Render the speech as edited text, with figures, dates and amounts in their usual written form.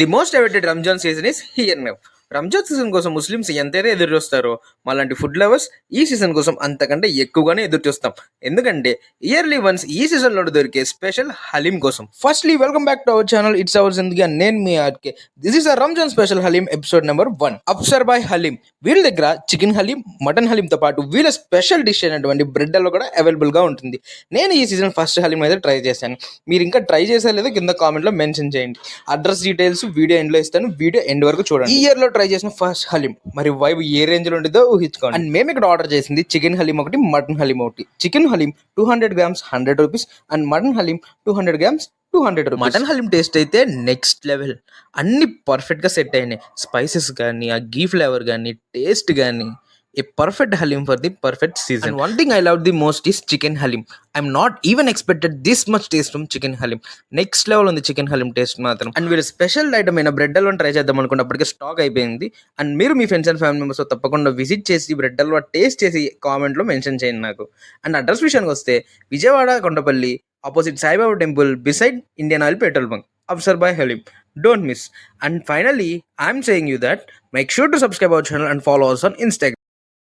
The most awaited Ramzan season is here now. Ramzan season కోసం Muslims ఎంతైతే ఎదురు చూస్తారో మాలాంటి ఫుడ్ లవర్స్ ఈ సీజన్ కోసం అంతకంటే ఎక్కువగానే ఎదురు చూస్తాం. ఎందుకంటే ఇయర్లీ వన్స్ ఈ సీజన్ లో దొరికే స్పెషల్ హలీం కోసం. Firstly welcome back to our channel, it's our Zindagi and నేను మీ RK. This is a Ramzan special haleem episode number 1. Afsar Bhai haleem. వీళ్ళ దగ్గర చికెన్ హలీం, మటన్ హలీంతో పాటు వీళ్ళ స్పెషల్ డిష్ అయినటువంటి బ్రెడ్ హల్వా కూడా అవైలబుల్ గా ఉంటుంది. నేను ఈ సీజన్ ఫస్ట్ హలీం అయితే ట్రై చేశాను. మీరు ఇంకా ట్రై చేసే లేదో కింద కామెంట్ లో మెన్షన్ చేయండి. అడ్రస్ డీటెయిల్స్ వీడియో ఎండ్ లో ఇస్తాను, వీడియో ఎండ్ వరకు చూడండి. ఈ ఇయర్ లో ట్రై చేసిన ఫస్ట్ హలీం మరి వైబ్ ఏ రేంజ్ లో ఉంటుందో ఊహించుకోండి. అండ్ మేము ఇక్కడ ఆర్డర్ చేసింది చికెన్ హలీం ఒకటి, మటన్ హలీం ఒకటి. Chicken haleem 200 grams 100 rupees and mutton haleem 200 grams 200 rupees. Mutton haleem taste అయితే నెక్స్ట్ లెవెల్. అన్ని పర్ఫెక్ట్ గా సెట్ అయినాయి. స్పైసెస్ కానీ, ఆ గీ ఫ్లేవర్ కానీ, టేస్ట్ కానీ, a perfect halim for the perfect season. And one thing I love the most is chicken halim. I'm not even expected this much taste from chicken halim. Next level on the chicken halim taste మాత్రం. And వీళ్ళు special item అయిన bread halwa try చేద్దాం అనుకున్నప్పటికీ stock అయిపోయింది. And మీరు మీ friends and family members తప్పకుండా visit చేసి bread halwa taste చేసి comment లో మెన్షన్ చేయండి నాకు. అండ్ అడ్రస్ విషయానికి వస్తే Vijayawada Kondapalli opposite Saibaba temple beside Indian oil petrol bunk. Afsar by Halim. Don't miss. And finally, I'm saying you that make sure to subscribe our channel and follow us on Instagram.